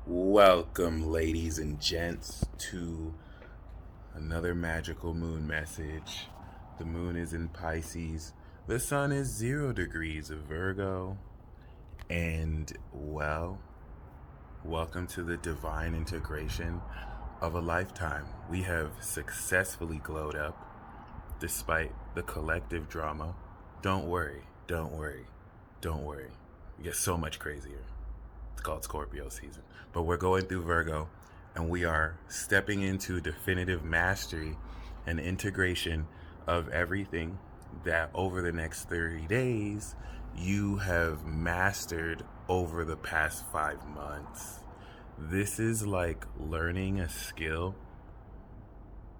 Welcome, ladies and gents, to another magical moon message. The moon is in Pisces. The sun is 0 degrees of Virgo. And, well, welcome to the divine integration of a lifetime. We have successfully glowed up despite the collective drama. Don't worry, don't worry, don't worry. It gets so much crazier. It's called Scorpio season. But we're going through Virgo and we are stepping into definitive mastery and integration of everything that over the next 30 days you have mastered over the past 5 months. This is like learning a skill,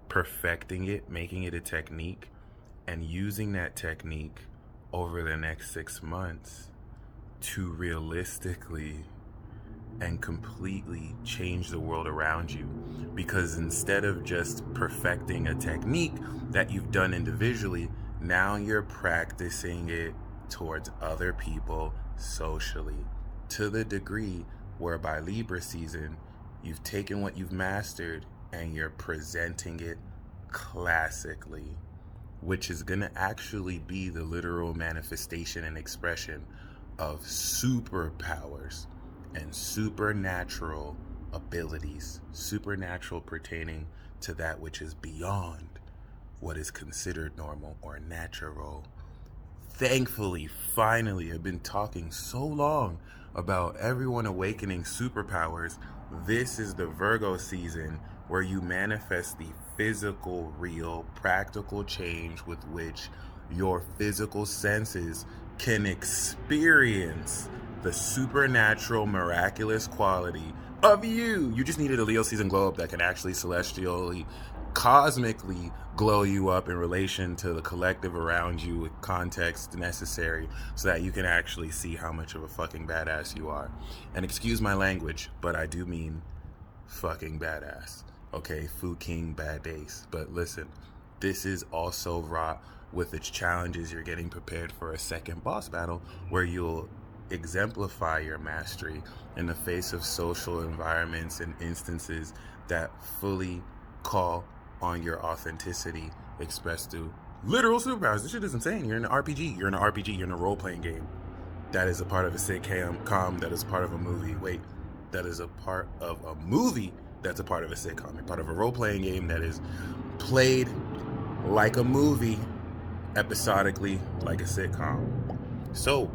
perfecting it, making it a technique, and using that technique over the next 6 months to realistically and completely change the world around you. Because instead of just perfecting a technique that you've done individually, now you're practicing it towards other people socially, to the degree where by Libra season, you've taken what you've mastered and you're presenting it classically, which is going to actually be the literal manifestation and expression of superpowers and supernatural abilities, supernatural pertaining to that which is beyond what is considered normal or natural. Thankfully, finally, I've been talking so long about everyone awakening superpowers. This is the Virgo season where you manifest the physical, real, practical change with which your physical senses can experience the supernatural, miraculous quality of you. You just needed a Leo season glow up that can actually celestially, cosmically glow you up in relation to the collective around you with context necessary so that you can actually see how much of a fucking badass you are. And excuse my language, but I do mean fucking badass. Okay, Fu King, bad days. But listen, this is also wrought with its challenges. You're getting prepared for a second boss battle where you'll exemplify your mastery in the face of social environments and instances that fully call on your authenticity expressed through literal superpowers. This shit is insane. You're in an RPG. You're in a role-playing game. That is a part of a sitcom. That is part of a movie. Wait, that is a part of a movie that's a part of a sitcom. You're part of a role-playing game that is played like a movie, episodically like a sitcom. So,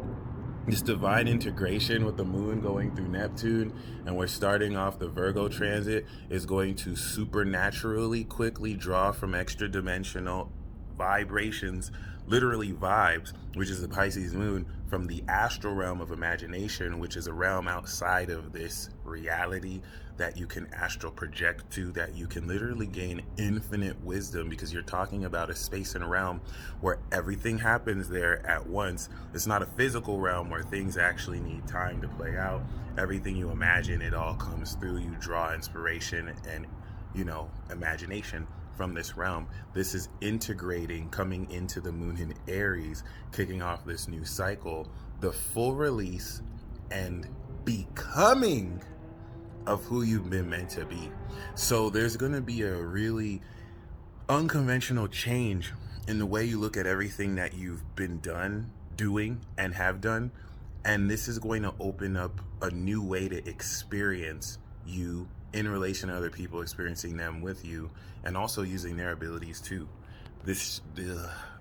this divine integration with the moon going through Neptune, and we're starting off the Virgo transit, is going to supernaturally quickly draw from extra dimensional vibrations, literally vibes, which is the Pisces moon, from the astral realm of imagination, which is a realm outside of this reality that you can astral project to, that you can literally gain infinite wisdom, because you're talking about a space and a realm where everything happens there at once. It's not a physical realm where things actually need time to play out. Everything you imagine, it all comes through. You draw inspiration and, imagination from this realm. This is integrating, coming into the moon in Aries, kicking off this new cycle, the full release and becoming of who you've been meant to be. So there's going to be a really unconventional change in the way you look at everything that you've been doing, and have done. And this is going to open up a new way to experience you in relation to other people, experiencing them with you, and also using their abilities too. This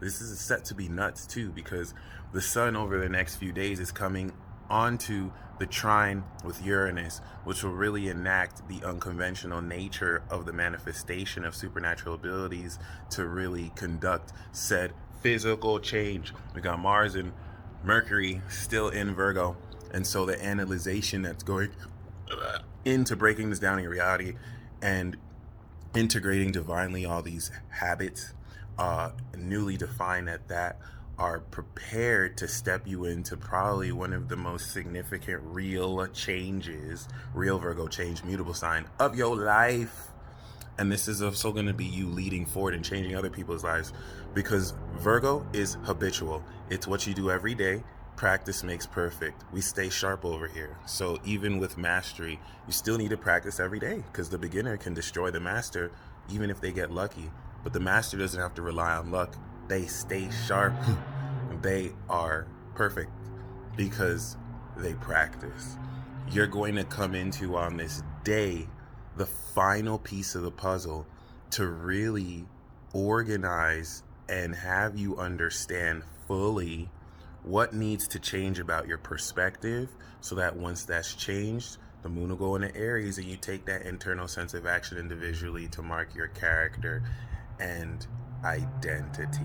is set to be nuts too, because the sun over the next few days is coming onto the trine with Uranus, which will really enact the unconventional nature of the manifestation of supernatural abilities to really conduct said physical change. We got Mars and Mercury still in Virgo, and so the analyzation that's going into breaking this down in reality and integrating divinely all these habits, newly defined at that, are prepared to step you into probably one of the most significant real changes, real Virgo change, mutable sign of your life. And this is also going to be you leading forward and changing other people's lives, because Virgo is habitual. It's what you do every day. practice makes perfect. We stay sharp over here. So even with mastery, you still need to practice every day, because the beginner can destroy the master even if they get lucky. But the master doesn't have to rely on luck. They stay sharp. They are perfect because they practice. You're going to come into on this day the final piece of the puzzle to really organize and have you understand fully what needs to change about your perspective, so that once that's changed, the moon will go into Aries and you take that internal sense of action individually to mark your character and identity,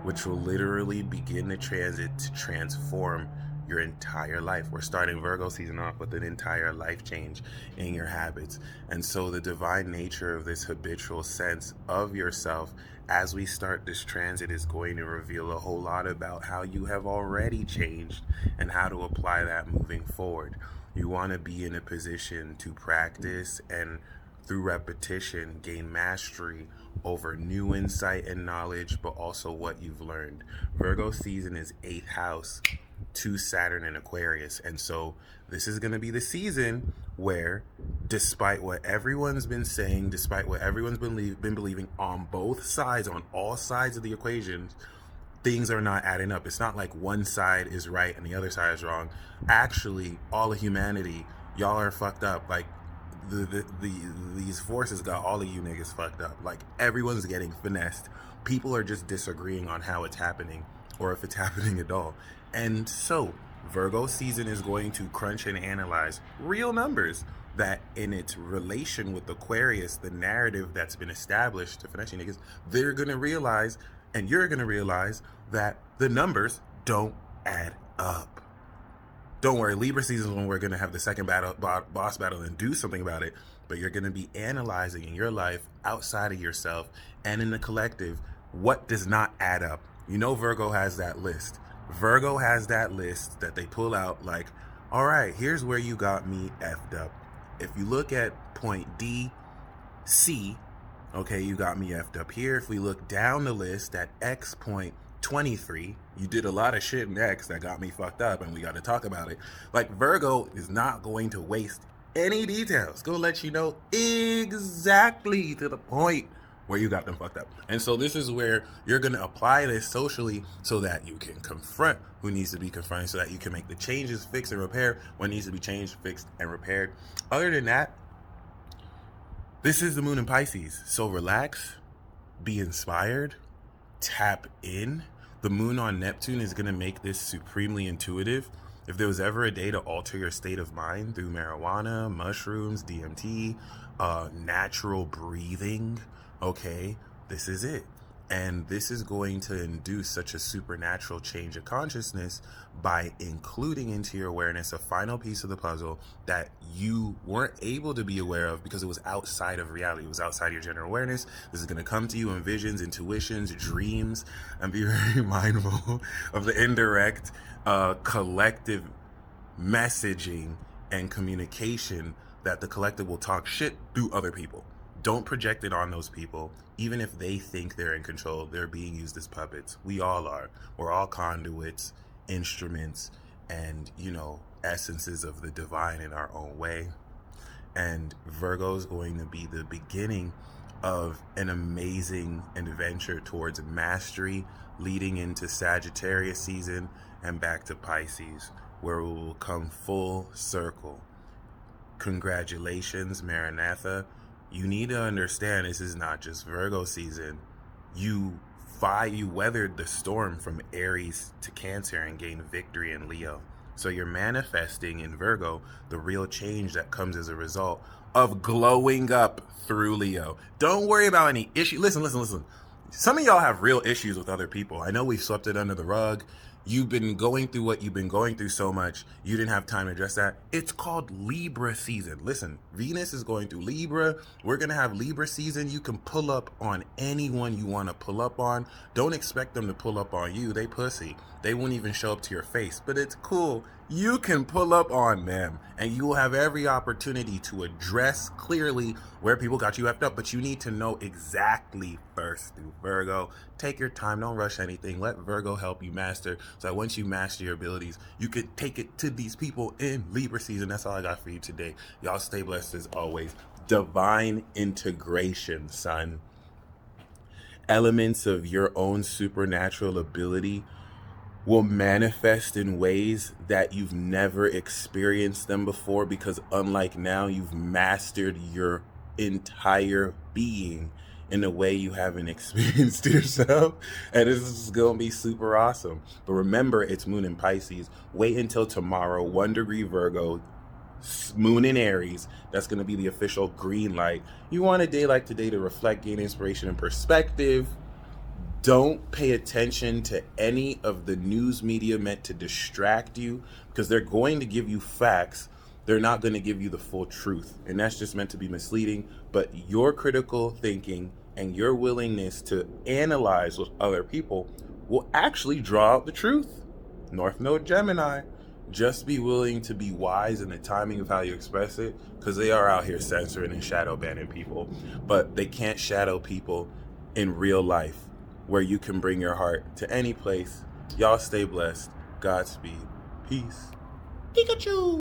which will literally begin the transit to transform your entire life. We're starting Virgo season off with an entire life change in your habits. And so the divine nature of this habitual sense of yourself as we start this transit is going to reveal a whole lot about how you have already changed and how to apply that moving forward. You want to be in a position to practice and through repetition gain mastery over new insight and knowledge, but also what you've learned. Virgo season is 8th house to Saturn and Aquarius. And so this is going to be the season where, despite what everyone's been saying, despite what everyone's been believing on both sides, on all sides of the equations, things are not adding up. It's not like one side is right and the other side is wrong. Actually, all of humanity, y'all are fucked up. Like, these forces got all of you niggas fucked up. Like, everyone's getting finessed. People are just disagreeing on how it's happening, or if it's happening at all. And so Virgo season is going to crunch and analyze real numbers that in its relation with Aquarius, the narrative that's been established to finesse you niggas, they're going to realize, and you're going to realize, that the numbers don't add up. Don't worry, Libra season is when we're going to have the second boss battle and do something about it. But you're going to be analyzing in your life, outside of yourself, and in the collective, what does not add up. You know Virgo has that list. Virgo has that list that they pull out like, all right, here's where you got me effed up. If you look at point D, C, okay, you got me effed up here. If we look down the list at X point 23, you did a lot of shit in X that got me fucked up, and we got to talk about it. Like, Virgo is not going to waste any details. Go let you know exactly to the point where you got them fucked up. And so this is where you're going to apply this socially so that you can confront who needs to be confronted, so that you can make the changes, fix and repair what needs to be changed, fixed, and repaired. Other than that, this is the moon in Pisces. So relax, be inspired, tap in. The moon on Neptune is going to make this supremely intuitive. If there was ever a day to alter your state of mind through marijuana, mushrooms, DMT, natural breathing, okay, this is it. And this is going to induce such a supernatural change of consciousness by including into your awareness a final piece of the puzzle that you weren't able to be aware of because it was outside of reality. It was outside your general awareness. This is going to come to you in visions, intuitions, dreams, and be very mindful of the indirect collective messaging and communication that the collective will talk shit through other people. Don't project it on those people. Even if they think they're in control, they're being used as puppets. We all are. We're all conduits, instruments, and, essences of the divine in our own way. And Virgo is going to be the beginning of an amazing adventure towards mastery, leading into Sagittarius season and back to Pisces, where we will come full circle. Congratulations, Maranatha. You need to understand this is not just Virgo season. You weathered the storm from Aries to Cancer and gained victory in Leo. So you're manifesting in Virgo the real change that comes as a result of glowing up through Leo. Don't worry about any issue. Listen. Some of y'all have real issues with other people. I know we've swept it under the rug. You've been going through what you've been going through so much, you didn't have time to address that. It's called Libra season. Listen, Venus is going through Libra. We're going to have Libra season. You can pull up on anyone you want to pull up on. Don't expect them to pull up on you. They pussy. They won't even show up to your face. But it's cool. you can pull up on them and you will have every opportunity to address clearly where people got you effed up. But you need to know exactly first through Virgo. Take your time, don't rush anything. Let Virgo help you master, so that once you master your abilities, you could take it to these people in Libra season. That's all I got for you today. Y'all stay blessed as always. Divine integration, son. Elements of your own supernatural ability will manifest in ways that you've never experienced them before, because unlike now, you've mastered your entire being in a way you haven't experienced yourself. And this is going to be super awesome. But remember, it's Moon in Pisces. Wait until tomorrow, 1 degree Virgo, Moon in Aries. That's going to be the official green light. You want a day like today to reflect, gain inspiration and perspective. Don't pay attention to any of the news media meant to distract you, because they're going to give you facts. They're not going to give you the full truth. And that's just meant to be misleading. But your critical thinking and your willingness to analyze with other people will actually draw out the truth. North Node Gemini. Just be willing to be wise in the timing of how you express it, because they are out here censoring and shadow banning people. But they can't shadow people in real life, where you can bring your heart to any place. Y'all stay blessed. Godspeed. Peace. Pikachu!